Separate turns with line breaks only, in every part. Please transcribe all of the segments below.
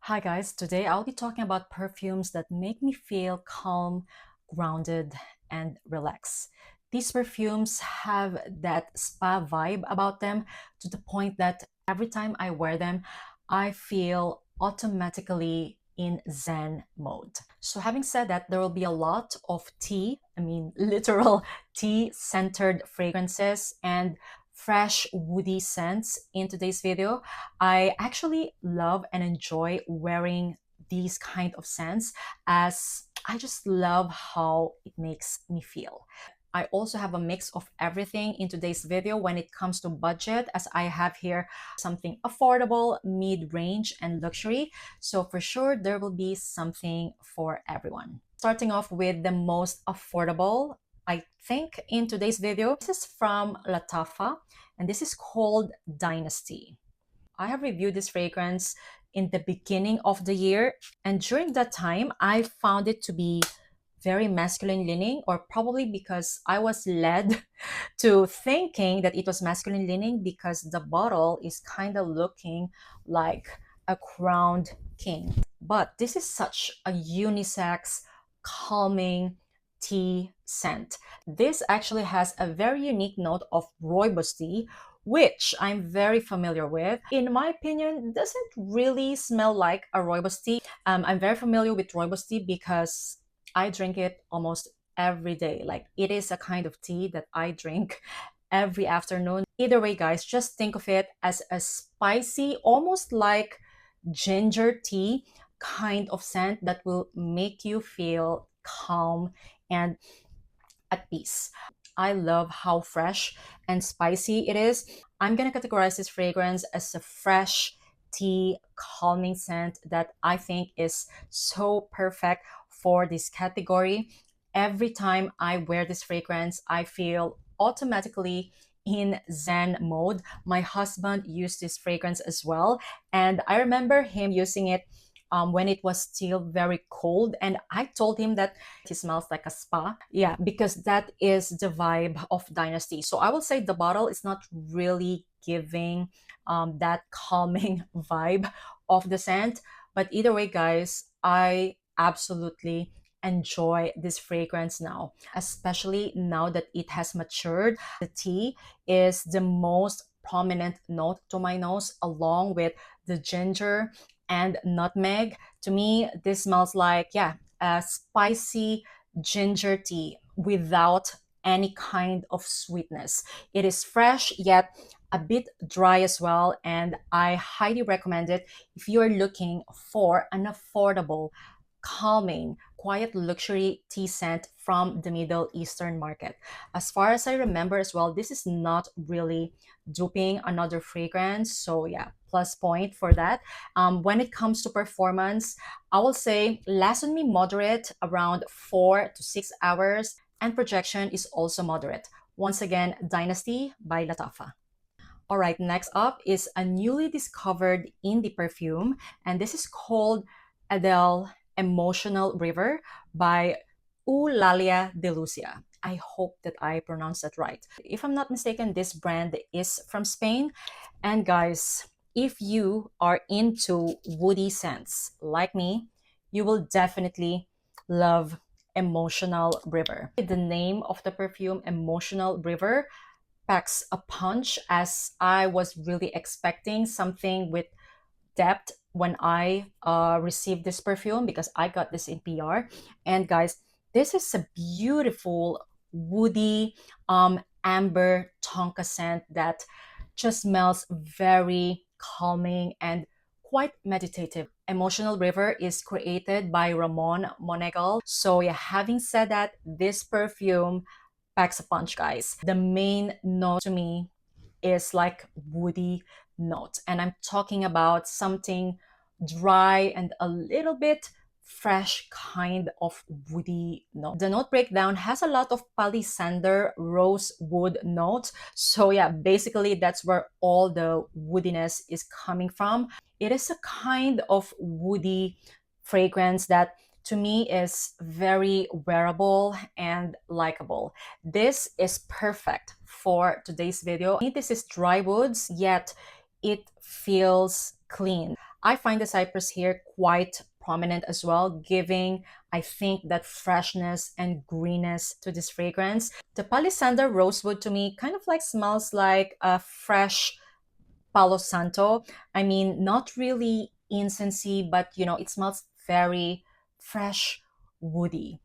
Hi guys, today I'll be talking about perfumes that make me feel calm, grounded, and relaxed. These perfumes have that spa vibe about them to the point that every time I wear them, I feel automatically in Zen mode. So having said that, there will be a lot of tea, literal tea-centered fragrances and fresh woody scents in today's video. I actually love and enjoy wearing these kind of scents as I just love how it makes me feel. I also have a mix of everything in today's video when it comes to budget, as I have here something affordable, mid-range, and luxury. So for sure, there will be something for everyone. Starting off with the most affordable, I think, in today's video. This is from Lattafa, and this is called Dynasty. I have reviewed this fragrance in the beginning of the year, and during that time, I found it to be very masculine leaning, or probably because I was led to thinking that it was masculine leaning because the bottle is kind of looking like a crowned king. But this is such a unisex, calming tea scent. This actually has a very unique note of rooibos tea, which I'm very familiar with. In my opinion, doesn't really smell like a rooibos tea. I'm very familiar with rooibos tea because I drink it almost every day. Like, it is a kind of tea that I drink every afternoon. Either way, guys, just think of it as a spicy, almost like ginger tea kind of scent that will make you feel calm and at peace. I love how fresh and spicy it is. I'm gonna categorize this fragrance as a fresh tea calming scent that I think is so perfect for this category. Every time I wear this fragrance, I feel automatically in Zen mode. My husband used this fragrance as well, and I remember him using it when it was still very cold, and I told him that he smells like a spa. Yeah, because that is the vibe of Dynasty. So I will say the bottle is not really giving that calming vibe of the scent, but either way, guys, I absolutely enjoy this fragrance now, especially now that it has matured. The tea is the most prominent note to my nose, along with the ginger and nutmeg. To me, this smells like, yeah, a spicy ginger tea without any kind of sweetness. It is fresh yet a bit dry as well, and I highly recommend it if you are looking for an affordable, calming, quiet luxury tea scent from the Middle Eastern market. As far as I remember as well, this is not really duping another fragrance. So yeah, plus point for that. When it comes to performance, I will say lasts on me moderate, around 4 to 6 hours, and projection is also moderate. Once again, Dynasty by Lattafa. All right, next up is a newly discovered indie perfume, and this is called Edel Emotional River by Eulalia de Lucia. I hope that I pronounced that right. If I'm not mistaken, this brand is from Spain. And guys, if you are into woody scents like me, you will definitely love Emotional River. The name of the perfume, Emotional River, packs a punch, as I was really expecting something with depth when I received this perfume, because I got this in PR. And guys, this is a beautiful woody amber tonka scent that just smells very calming and quite meditative. Emotional River is created by Ramon Monegal. So yeah, having said that, this perfume packs a punch, guys. The main note to me is like woody note, and I'm talking about something dry and a little bit fresh kind of woody note. The note breakdown has a lot of palisander rosewood notes. So yeah, basically that's where all the woodiness is coming from. It is a kind of woody fragrance that to me is very wearable and likable. This is perfect for today's video. This is dry woods, yet it feels clean. I find the cypress here quite prominent as well, giving, I think, that freshness and greenness to this fragrance. The Palisandra rosewood to me kind of like smells like a fresh Palo Santo. I mean, not really incensey, but it smells very fresh, woody,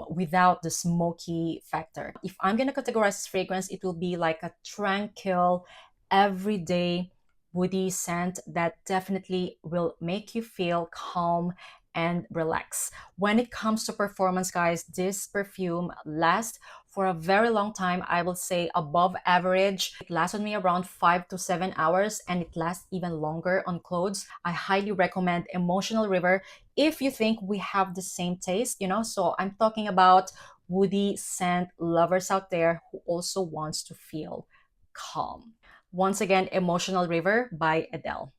without the smoky factor. If I'm gonna categorize this fragrance, it will be like a tranquil, everyday, woody scent that definitely will make you feel calm and relax. When it comes to performance, guys, this perfume lasts for a very long time. I will say above average. It lasted me around 5 to 7 hours, and it lasts even longer on clothes. I highly recommend Emotional River if you think we have the same taste, So I'm talking about woody scent lovers out there who also wants to feel calm. Once again, Emotional River by Edel.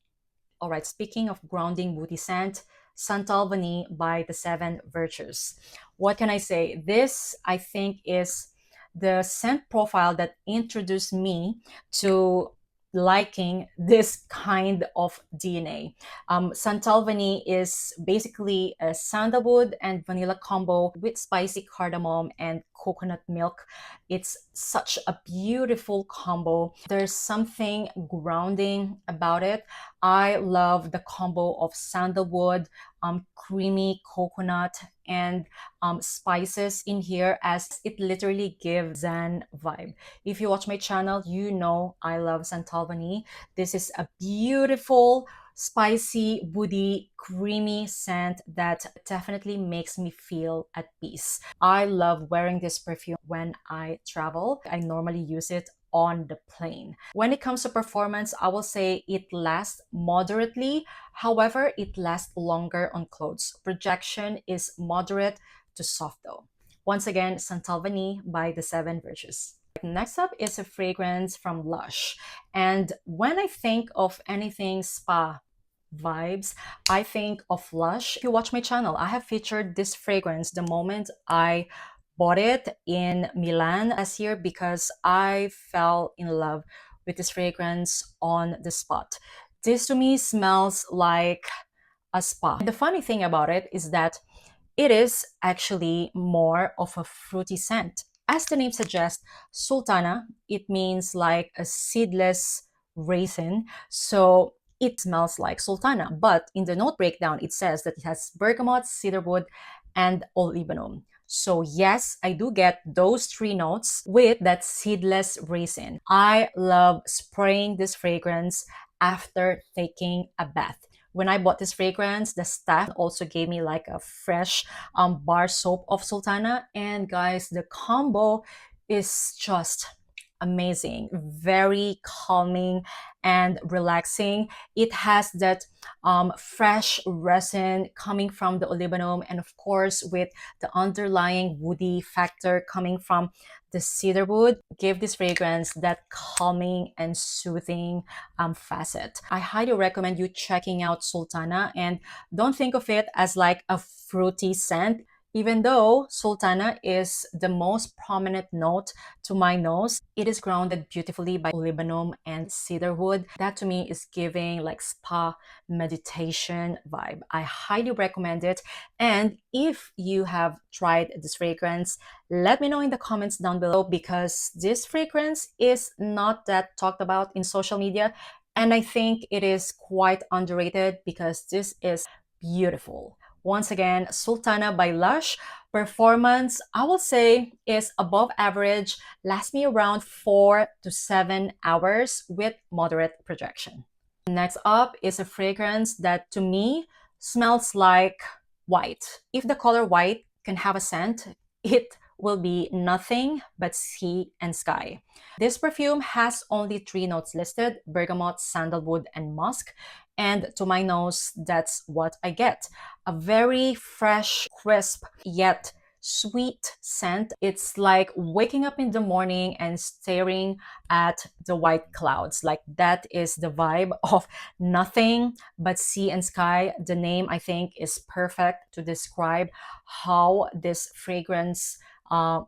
All right, speaking of grounding woody scent, Santal Vanille by the Seven Virtues. What can I say? This, I think, is the scent profile that introduced me to liking this kind of DNA. Santal Vanille is basically a sandalwood and vanilla combo with spicy cardamom and coconut milk. It's such a beautiful combo. There's something grounding about it. I love the combo of sandalwood, creamy coconut, and spices in here, as it literally gives Zen vibe. If you watch my channel, you know I love Santal Vanille. This is a beautiful, spicy, woody, creamy scent that definitely makes me feel at peace. I love wearing this perfume when I travel. I normally use it on the plane. When it comes to performance, I will say it lasts moderately. However, it lasts longer on clothes. Projection is moderate to soft though. Once again, Santal Vanille by the Seven Virtues. Next up is a fragrance from Lush. And when I think of anything spa vibes, I think of Lush. If you watch my channel, I have featured this fragrance the moment I bought it in Milan last year because I fell in love with this fragrance on the spot. This to me smells like a spa. The funny thing about it is that it is actually more of a fruity scent. As the name suggests, sultana, it means like a seedless raisin. So it smells like sultana. But in the note breakdown, it says that it has bergamot, cedarwood, and olibanum. So yes, I do get those three notes with that seedless raisin. I love spraying this fragrance after taking a bath. When I bought this fragrance, the staff also gave me like a fresh bar soap of sultana. And guys, the combo is just amazing, very calming and relaxing. It has that fresh resin coming from the olibanum, and of course with the underlying woody factor coming from the cedarwood, give this fragrance that calming and soothing facet. I highly recommend you checking out sultana, and don't think of it as like a fruity scent. Even though sultana is the most prominent note to my nose, it is grounded beautifully by olibanum and cedarwood. That to me is giving like spa meditation vibe. I highly recommend it. And if you have tried this fragrance, let me know in the comments down below, because this fragrance is not that talked about in social media. And I think it is quite underrated because this is beautiful. Once again, Sultana by Lush. Performance, I will say, is above average, lasts me around 4 to 7 hours with moderate projection. Next up is a fragrance that to me smells like white. If the color white can have a scent, it will be nothing but sea and sky. This perfume has only three notes listed: bergamot, sandalwood, and musk. And to my nose, that's what I get. A very fresh, crisp, yet sweet scent. It's like waking up in the morning and staring at the white clouds. Like that is the vibe of nothing but sea and sky. The name, I think, is perfect to describe how this fragrance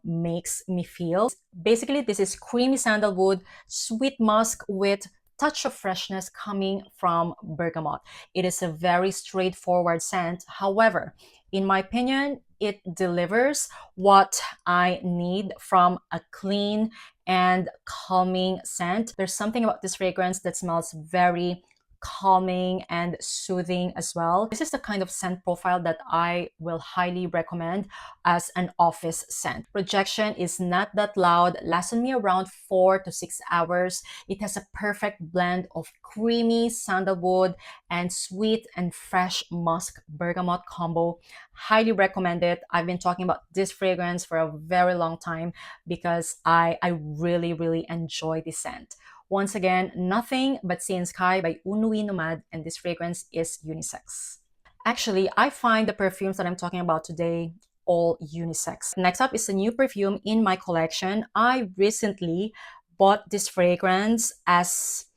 makes me feel. Basically, this is creamy sandalwood, sweet musk with touch of freshness coming from bergamot. It is a very straightforward scent. However, in my opinion, it delivers what I need from a clean and calming scent. There's something about this fragrance that smells very calming and soothing as well. This is the kind of scent profile that I will highly recommend as an office scent. Projection is not that loud, lasts me around 4 to 6 hours. It has a perfect blend of creamy sandalwood and sweet and fresh musk bergamot combo. Highly recommend it. I've been talking about this fragrance for a very long time because I really enjoy this scent. Once again, Nothing But Sea and Sky by Nuit Nomade, and this fragrance is unisex. Actually, I find the perfumes that I'm talking about today all unisex. Next up is a new perfume in my collection. I recently bought this fragrance as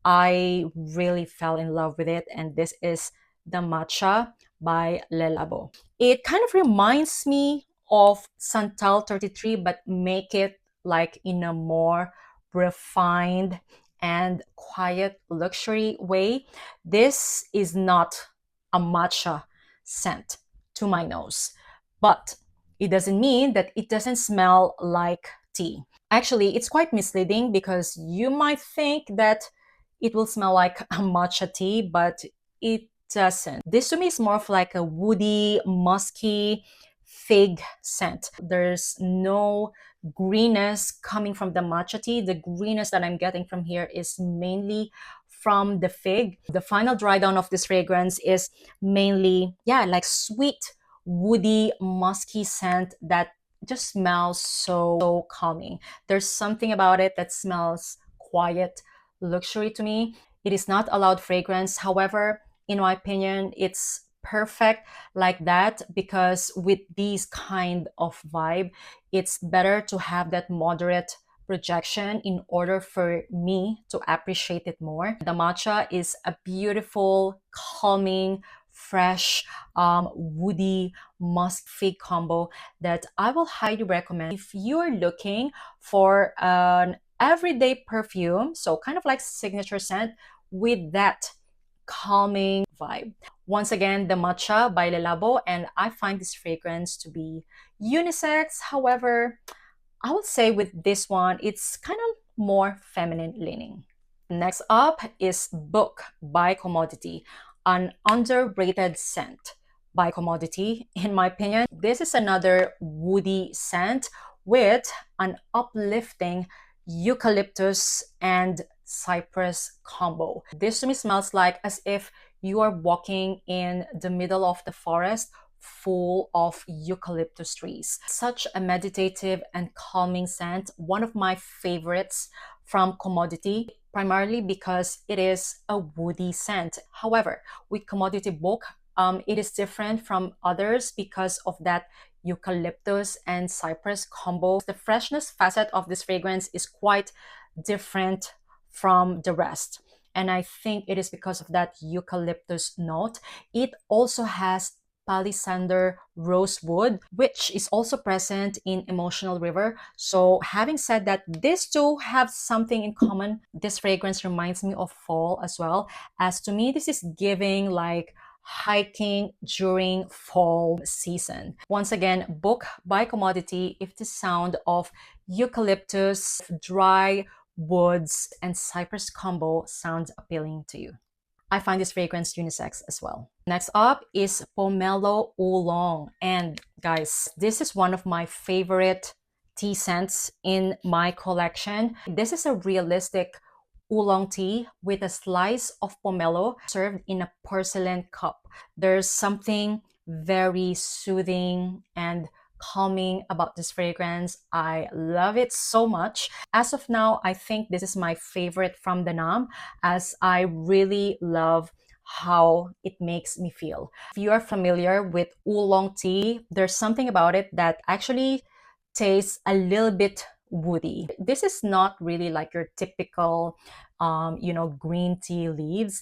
I really fell in love with it, and this is the Matcha by Labo. It kind of reminds me of Santal 33, but make it like in a more refined and quiet luxury way. This is not a matcha scent to my nose, but it doesn't mean that it doesn't smell like tea. Actually, it's quite misleading because you might think that it will smell like a matcha tea, but it doesn't. This to me is more of like a woody, musky fig scent. There's no greenness coming from the matcha tea. The greenness that I'm getting from here is mainly from the fig. The final dry down of this fragrance is mainly, yeah, like sweet, woody, musky scent that just smells so calming. There's something about it that smells quiet, luxury to me. It is not a loud fragrance. However, in my opinion, it's perfect like that because with these kind of vibe, it's better to have that moderate projection in order for me to appreciate it more. The matcha is a beautiful, calming, fresh, woody musk fig combo that I will highly recommend if you're looking for an everyday perfume, so kind of like signature scent with that calming vibe. Once again, the Matcha by Labo, and I find this fragrance to be unisex. However, I would say with this one, it's kind of more feminine leaning. Next up is Book by Commodity, an underrated scent by Commodity. In my opinion, this is another woody scent with an uplifting eucalyptus and cypress combo. This to me smells like as if you are walking in the middle of the forest full of eucalyptus trees. Such a meditative and calming scent, one of my favorites from Commodity, primarily because it is a woody scent. However, with Commodity Book, it is different from others because of that eucalyptus and cypress combo. The freshness facet of this fragrance is quite different from the rest. And I think it is because of that eucalyptus note. It also has palisander rosewood, which is also present in Emotional River. So having said that, these two have something in common. This fragrance reminds me of fall as well, as to me this is giving like hiking during fall season. Once again, Book by Commodity, if the sound of eucalyptus, dry woods, and cypress combo sounds appealing to you. I find this fragrance unisex as well. Next up is Pomelo Oolong. And guys, this is one of my favorite tea scents in my collection. This is a realistic oolong tea with a slice of pomelo served in a porcelain cup. There's something very soothing and calming about this fragrance. I love it so much. As of now, I think this is my favorite from the NAM as I really love how it makes me feel. If you are familiar with oolong tea, there's something about it that actually tastes a little bit woody. This is not really like your typical, green tea leaves.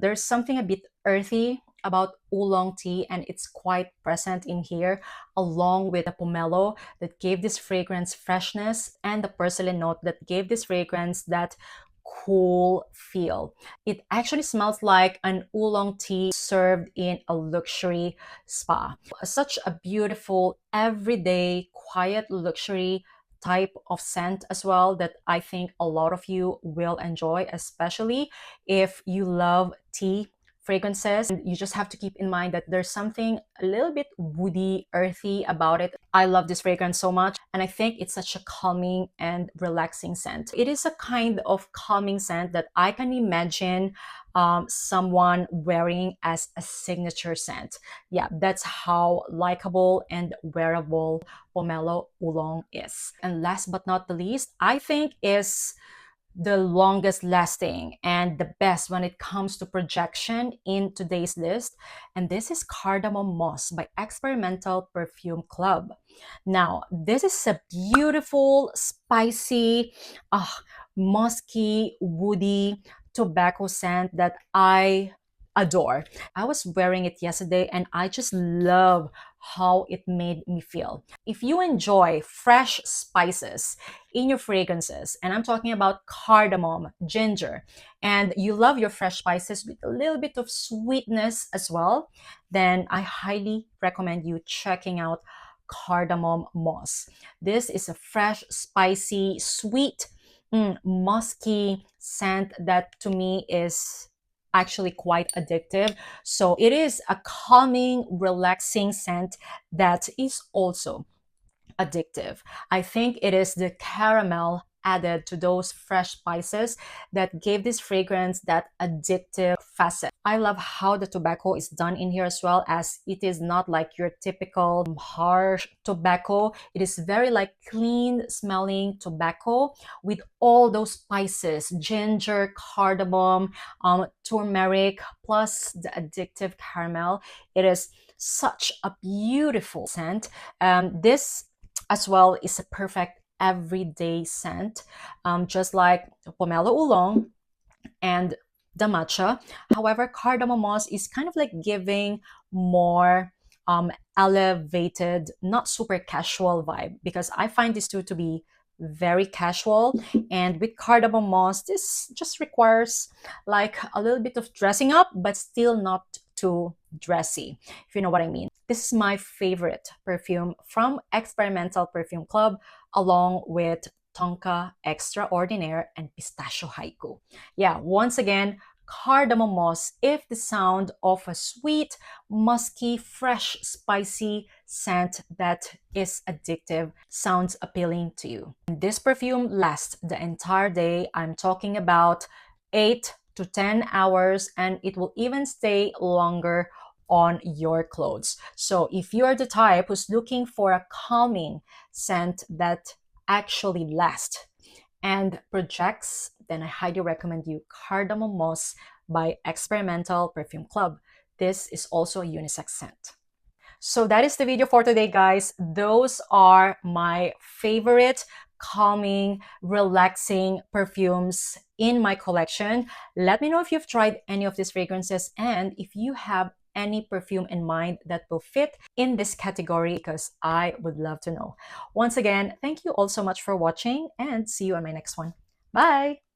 There's something a bit earthy about oolong tea, and it's quite present in here, along with the pomelo that gave this fragrance freshness and the porcelain note that gave this fragrance that cool feel. It actually smells like an oolong tea served in a luxury spa. Such a beautiful, everyday, quiet luxury type of scent as well that I think a lot of you will enjoy, especially if you love tea fragrances. And you just have to keep in mind that there's something a little bit woody, earthy about it. I love this fragrance so much, and I think it's such a calming and relaxing scent. It is a kind of calming scent that I can imagine someone wearing as a signature scent. Yeah, that's how likable and wearable Pomelo Oolong is. And last but not the least, I think is the longest lasting and the best when it comes to projection in today's list. And this is Cardamom Moss by Experimental Perfume Club. Now, this is a beautiful, spicy, musky, woody tobacco scent that I adore. I was wearing it yesterday and I just love how it made me feel. If you enjoy fresh spices in your fragrances, and I'm talking about cardamom, ginger, and you love your fresh spices with a little bit of sweetness as well, then I highly recommend you checking out Cardamom Moss. This is a fresh, spicy, sweet, musky scent that to me is actually quite addictive. So it is a calming, relaxing scent that is also addictive. I think it is the caramel added to those fresh spices that gave this fragrance that addictive facet. I love how the tobacco is done in here as well, as it is not like your typical harsh tobacco. It is very like clean smelling tobacco with all those spices, ginger, cardamom, turmeric, plus the addictive caramel. It is such a beautiful scent. This as well is a perfect everyday scent, just like Pomelo Oolong and the Matcha. However, Cardamom Moss is kind of like giving more elevated, not super casual vibe, because I find these two to be very casual. And with Cardamom Moss, this just requires like a little bit of dressing up, but still not too dressy, if you know what I mean. This is my favorite perfume from Experimental Perfume Club, along with Tonka Extraordinaire and Pistachio Haiku. Yeah, once again, Cardamom Moss, if the sound of a sweet, musky, fresh, spicy scent that is addictive sounds appealing to you. And this perfume lasts the entire day. I'm talking about 8 to 10 hours, and it will even stay longer on your clothes. So if you're the type who's looking for a calming scent that actually lasts and projects, then I highly recommend you Cardamom Moss by Experimental Perfume Club. This is also a unisex scent. So that is the video for today, guys. Those are my favorite calming, relaxing perfumes in my collection. Let me know if you've tried any of these fragrances and if you have any perfume in mind that will fit in this category, because I would love to know. Once again, thank you all so much for watching and see you on my next one. Bye!